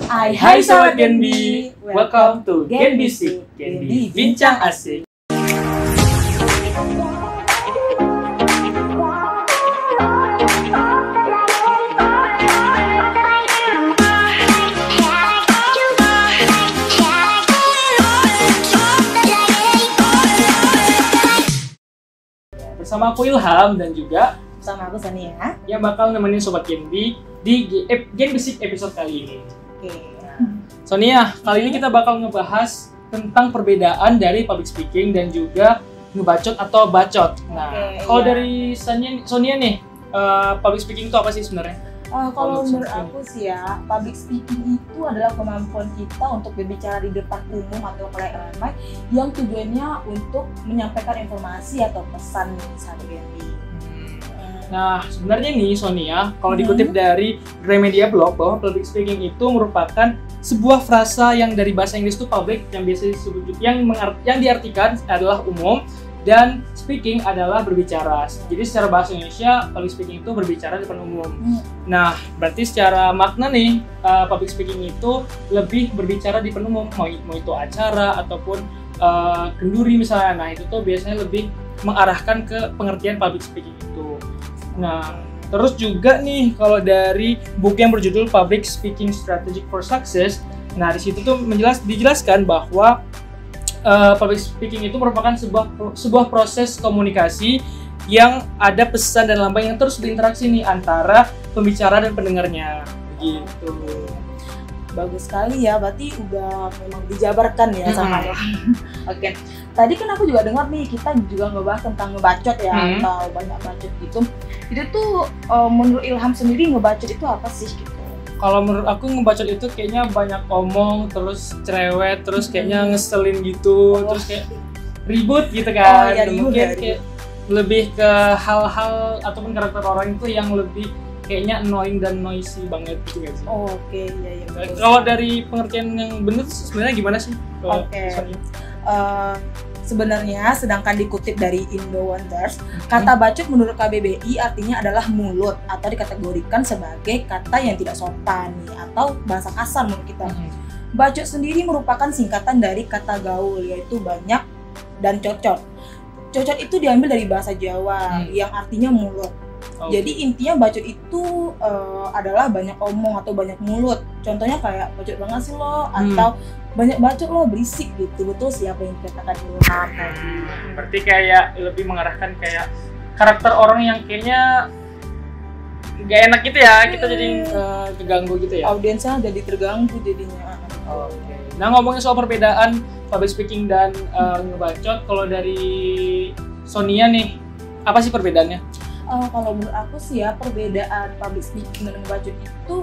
Hai Sobat Genbi, welcome to Genbisik, Genbi Bincang Asik. Bersama aku Ilham dan juga sama aku Sonia yang bakal nemenin Sobat Genbi di Genbisik episode kali ini. Oke. Sonia, kali ini kita bakal ngebahas tentang perbedaan dari public speaking dan juga ngebacot atau bacot. Nah, kalau dari Sonia nih, public speaking itu apa sih sebenarnya? Kalau menurut aku sih ya, public speaking itu adalah kemampuan kita untuk berbicara di depan umum atau khalayak ramai yang tujuannya untuk menyampaikan informasi atau pesan sahabat Genbi. Nah, sebenarnya nih Sonia, kalau dikutip dari Gramedia Blog bahwa public speaking itu merupakan sebuah frasa yang dari bahasa Inggris itu public yang biasa disebut yang diartikan adalah umum dan speaking adalah berbicara. Jadi secara bahasa Indonesia public speaking itu berbicara di depan umum. Nah, berarti secara makna nih public speaking itu lebih berbicara di depan umum, mau itu acara ataupun kenduri misalnya. Nah, itu tuh biasanya lebih mengarahkan ke pengertian public speaking itu. Nah, terus juga nih kalau dari buku yang berjudul Public Speaking Strategy for Success, nah di situ tuh dijelaskan bahwa public speaking itu merupakan sebuah proses komunikasi yang ada pesan dan lambang yang terus berinteraksi nih antara pembicara dan pendengarnya, gitu. Bagus sekali ya, berarti udah memang dijabarkan ya sama lo. Oke. Tadi kan aku juga dengar nih kita juga ngebahas tentang ngebacot ya atau banyak bacot gitu. Itu tuh menurut Ilham sendiri ngebacot itu apa sih gitu? Kalau menurut aku ngebacot itu kayaknya banyak omong, terus cerewet, terus kayaknya ngeselin gitu, terus kayak ribut gitu kan. Iya, mungkin kayak lebih ke hal-hal ataupun karakter orang itu yang lebih kayaknya annoying dan noisy banget gitu guys. Oke, iya. Kalau dari pengertian yang benar sebenarnya gimana sih? Sebenarnya sedangkan dikutip dari Indo Wonders, kata bacot menurut KBBI artinya adalah mulut atau dikategorikan sebagai kata yang tidak sopan nih, atau bahasa kasar menurut kita. Bacot sendiri merupakan singkatan dari kata gaul yaitu banyak dan cocot. Cocot itu diambil dari bahasa Jawa yang artinya mulut. Jadi intinya bacot itu adalah banyak omong atau banyak mulut. Contohnya kayak bacot banget sih lo, atau banyak bacot lo, berisik gitu. Betul siapa yang dikatakan Ilham tadi. Berarti kayak lebih mengarahkan kayak karakter orang yang kayaknya gak enak gitu ya, kita jadi keganggu gitu ya. Audiensnya jadi terganggu jadinya. Oke. Nah, ngomongin soal perbedaan public speaking dan ngebacot, kalau dari Sonia nih, apa sih perbedaannya? Kalau menurut aku sih ya, perbedaan public speaking dan ngebacot itu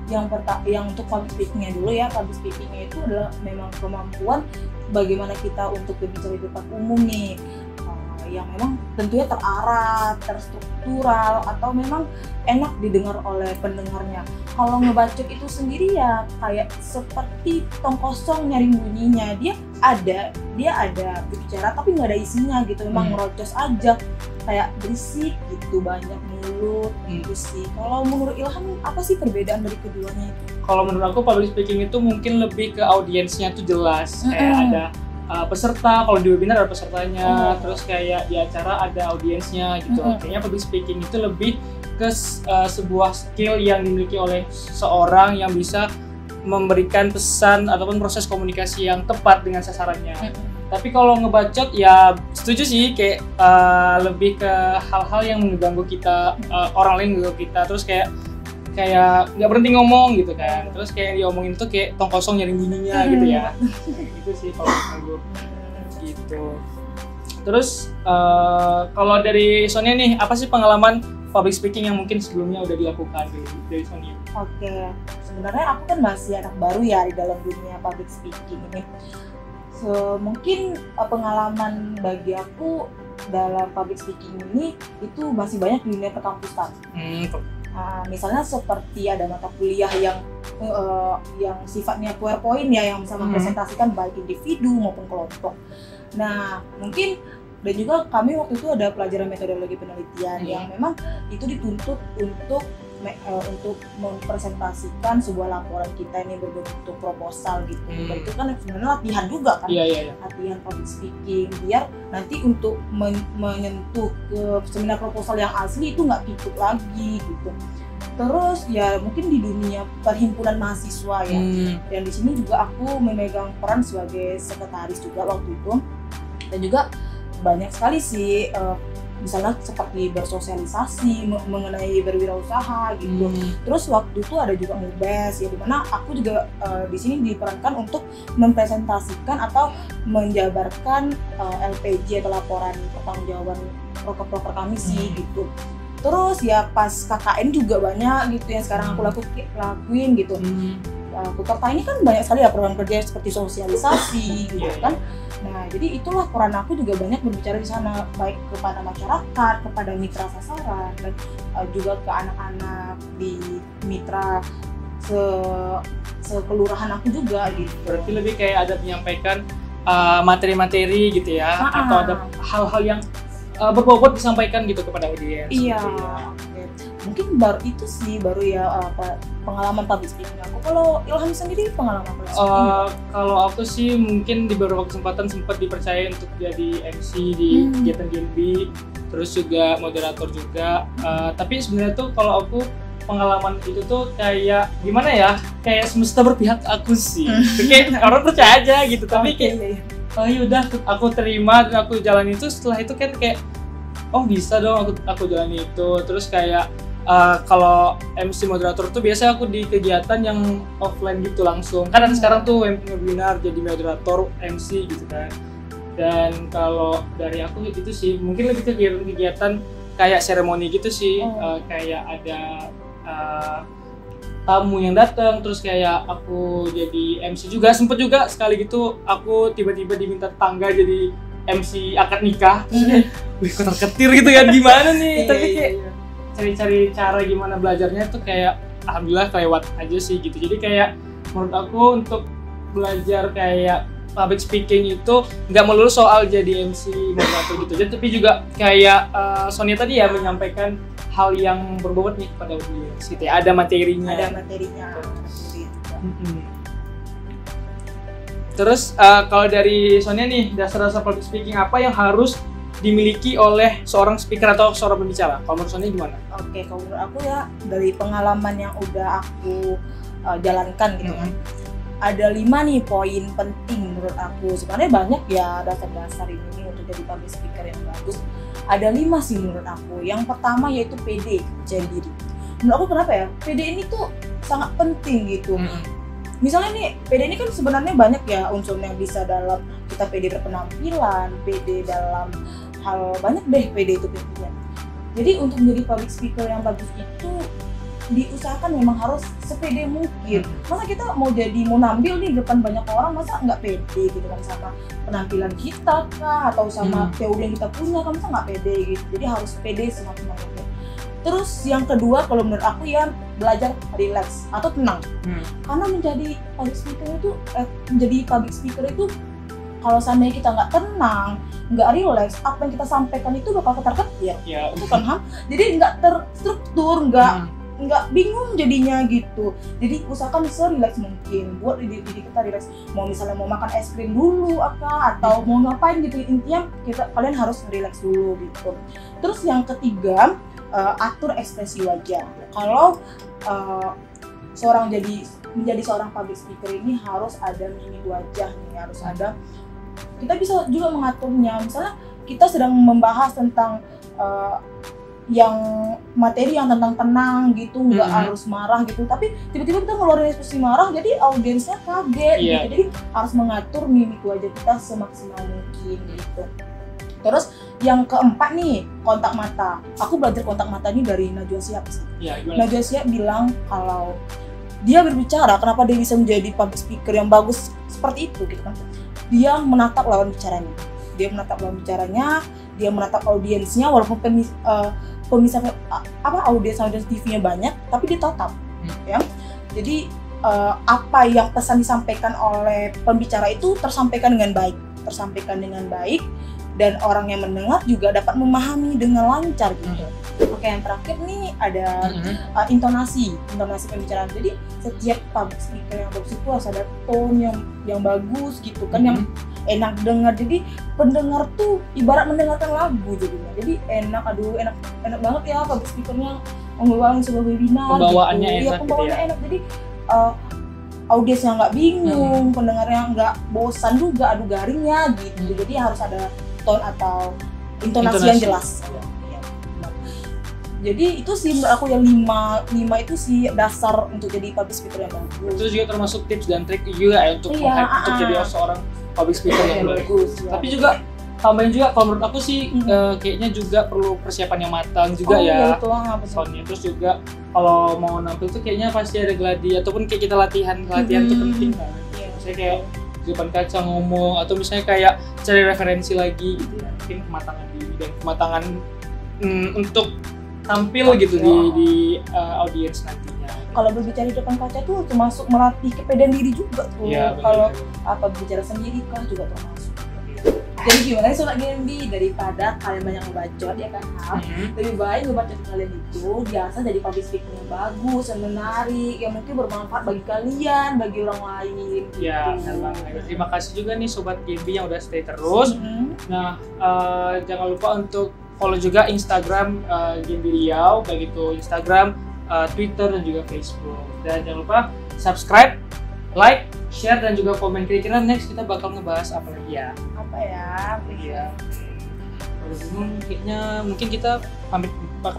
yang untuk public speakingnya dulu ya. Public speakingnya itu adalah memang kemampuan bagaimana kita untuk berbicara di depan umum nih, yang memang tentunya terarah, terstruktural, atau memang enak didengar oleh pendengarnya. Kalau ngebacot itu sendiri ya kayak seperti tong kosong nyaring bunyinya. Dia ada berbicara tapi nggak ada isinya gitu, memang ngerocos aja, kayak berisik gitu, banyak mulut gitu sih. Kalau menurut Ilham apa sih perbedaan dari keduanya itu? Kalau menurut aku public speaking itu mungkin lebih ke audiensnya tuh jelas, kayak ada peserta, kalau di webinar ada pesertanya, terus kayak di acara ada audiensnya gitu. Kayaknya public speaking itu lebih ke sebuah skill yang dimiliki oleh seorang yang bisa memberikan pesan ataupun proses komunikasi yang tepat dengan sasarannya. Tapi kalau ngebacot ya setuju sih, kayak lebih ke hal-hal yang mengganggu kita, orang lain mengganggu kita, terus kayak nggak berhenti ngomong gitu kan, terus kayak diomongin tuh kayak tong kosong nyaring bunyinya gitu ya. Gitu sih kalau menurut gitu. Terus kalau dari Sonia nih, apa sih pengalaman public speaking yang mungkin sebelumnya udah dilakukan dari Sonia? Oke, sebenarnya aku kan masih anak baru ya di dalam dunia public speaking ini. Mungkin pengalaman bagi aku dalam public speaking ini itu masih banyak di dunia perkampusan. Misalnya seperti ada mata kuliah yang sifatnya PowerPoint ya, yang bisa mempresentasikan baik individu maupun kelompok. Nah, mungkin dan juga kami waktu itu ada pelajaran metodologi penelitian yang memang itu dituntut untuk untuk mempresentasikan sebuah laporan kita ini berbentuk proposal gitu. Dan itu kan sebenarnya latihan juga kan, latihan public speaking biar nanti untuk menyentuh ke seminar proposal yang asli itu nggak ikut lagi gitu. Terus ya mungkin di dunia perhimpunan mahasiswa ya, yang di sini juga aku memegang peran sebagai sekretaris juga waktu itu, dan juga banyak sekali sih misalnya seperti bersosialisasi mengenai berwirausaha gitu. Terus waktu itu ada juga MUBES ya, dimana aku juga di sini diperankan untuk mempresentasikan atau menjabarkan LPJ atau laporan pertanggungjawaban proker kami sih gitu. Terus ya pas KKN juga banyak gitu yang sekarang aku lakuin gitu. Kukerta ini kan banyak sekali ya program kerja seperti sosialisasi gitu kan. Nah, jadi itulah peran aku juga banyak berbicara di sana, baik kepada masyarakat, kepada mitra sasaran, dan juga ke anak-anak di mitra sekelurahan aku juga gitu. Berarti lebih kayak ada menyampaikan materi-materi gitu ya, atau ada hal-hal yang berbobot disampaikan gitu kepada audiens. Iya. Okay. Mungkin baru itu sih ya pengalaman public speaking aku. Kalau Ilham sendiri pengalaman public speaking? Kalau aku sih mungkin di beberapa kesempatan sempat dipercaya untuk jadi MC di kegiatan GNB, terus juga moderator juga. Tapi sebenarnya tuh kalau aku pengalaman itu tuh kayak gimana ya? Kayak semesta berpihak aku sih. Kayak orang percaya aja gitu. Tapi kayak yaudah aku terima dan aku jalani itu. Setelah itu kan kayak bisa dong aku jalani itu. Terus kayak kalau MC moderator tuh biasanya aku di kegiatan yang offline gitu langsung. Kan sekarang tuh webinar jadi moderator MC gitu kan. Dan kalau dari aku itu sih mungkin lebih kegiatan kayak seremoni gitu sih. Kayak ada tamu yang datang, terus kayak aku jadi MC juga. Sempet juga sekali gitu aku tiba-tiba diminta tetangga jadi MC akad nikah. Wih, ketar-ketir gitu kan, gimana nih? Tapi kayak cari-cari cara gimana belajarnya tuh kayak alhamdulillah kelewat aja sih gitu. Jadi kayak menurut aku untuk belajar kayak public speaking itu nggak melulu soal jadi MC moderator gitu aja, tapi juga kayak Sonia tadi ya menyampaikan hal yang berbobot nih pada audiens gitu ya, ada materinya. Terus kalau dari Sonia nih, dasar-dasar public speaking apa yang harus dimiliki oleh seorang speaker atau seorang pembicara? Kalau menurut Sonia gimana? Oke, kalau menurut aku ya dari pengalaman yang udah aku jalankan gitu kan, ada 5 nih poin penting menurut aku. Sebenarnya banyak ya dasar-dasar ini untuk jadi public speaker yang bagus. Ada 5 sih menurut aku. Yang pertama yaitu PD, percaya diri. Menurut aku kenapa ya? PD ini tuh sangat penting gitu. Misalnya nih, PD ini kan sebenarnya banyak ya unsur yang bisa dalam kita PD berpenampilan, PD dalam hal banyak deh PD itu pentingnya. Jadi untuk menjadi public speaker yang bagus itu diusahakan memang harus sepede mungkin. Masa kita mau nampil nih depan banyak orang, masa nggak pede gitu kan sama penampilan kita kah atau sama teori yang kita punya kan, masa nggak pede gitu. Jadi harus pede semaksimal mungkin. Terus yang kedua kalau menurut aku ya belajar relax atau tenang. Karena menjadi public speaker itu kalau seandainya kita nggak tenang, nggak relax, apa yang kita sampaikan itu bakal ketar-ketir. Ya, itu kan jadi nggak terstruktur, nggak bingung jadinya gitu. Jadi usahakan se-relax mungkin, buat diri kita relax. Mau misalnya mau makan es krim dulu atau mau ngapain gitu, intinya kalian harus relax dulu gitu. Terus yang ketiga, atur ekspresi wajah. Kalau menjadi seorang public speaker ini harus ada mimik wajah nih, harus ada. Kita bisa juga mengaturnya. Misalnya kita sedang membahas tentang yang materi yang tentang tenang gitu, nggak harus marah gitu, tapi tiba-tiba kita ngeluarin ekspresi marah, jadi audiensnya kaget gitu. Jadi harus mengatur mimik wajah kita semaksimal mungkin gitu. Terus yang keempat nih, kontak mata. Aku belajar kontak mata ini dari Najwa Shihab sih. Najwa Shihab bilang kalau dia berbicara, kenapa dia bisa menjadi public speaker yang bagus seperti itu gitu kan. Dia menatap lawan bicaranya. Dia menatap audiensnya, walaupun audiens TV-nya banyak, tapi dia tatap, ya. Jadi apa yang pesan disampaikan oleh pembicara itu tersampaikan dengan baik, dan orang yang mendengar juga dapat memahami dengan lancar gitu. Oke, yang terakhir nih ada intonasi pembicaraan. Jadi setiap public speaker yang bagus itu harus ada tone yang bagus gitu kan, yang enak dengar. Jadi pendengar tuh ibarat mendengarkan lagu jadinya. Jadi enak banget ya public speakernya membawakan sebuah webinar. Pembawaannya gitu. enak. Ya, pembawaannya enak. Jadi audiensnya nggak bingung, pendengarnya nggak bosan juga adu garingnya gitu. Jadi harus ada tone atau intonasi yang jelas. Jadi itu sih menurut aku yang lima itu sih dasar untuk jadi public speaker yang bagus. Itu juga termasuk tips dan trik juga ya untuk untuk jadi seorang public speaker yang bagus. Ya. Tapi juga tambahin juga kalau menurut aku sih kayaknya juga perlu persiapan yang matang juga ya. Soalnya terus juga kalau mau nampil tuh kayaknya pasti ada gladi ataupun kayak kita latihan tuh penting kan. Misalnya kayak di depan kaca ngomong atau misalnya kayak cari referensi lagi gitu ya. Mungkin kematangan diri dan kematangan untuk tampil gitu di audiens nantinya. Kalau berbicara di depan kaca tuh termasuk melatih kepedean diri juga tuh. Ya, kalau berbicara sendiri kan juga termasuk. Jadi gimana sih Sobat Genbi, daripada kalian banyak ngebacot ya kan, lebih baik ngebacot kalian itu biasa jadi public speaker yang bagus, yang menarik, yang mungkin bermanfaat bagi kalian, bagi orang lain gitu. Ya, benar banget. Terima kasih juga nih Sobat Genbi yang udah stay terus. Nah, jangan lupa untuk follow juga Instagram Genbi Riau, baik itu Instagram, Twitter dan juga Facebook. Dan jangan lupa subscribe, like, share dan juga komen. Kira-kira next kita bakal ngebahas apa lagi ya? Apa ya? Iya. Kayaknya mungkin kita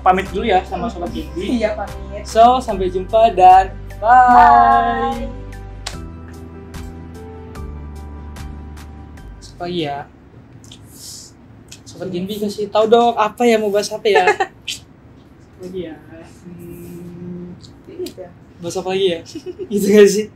pamit dulu ya sama Sobat Genbi. Iya, pamit. So, sampai jumpa dan bye. Apa ya? Sobat Genbi kasih tahu dong apa ya, mau bahas apa ya? Lagi ya. Gitu. Bahas apa lagi ya? Gitu gak sih?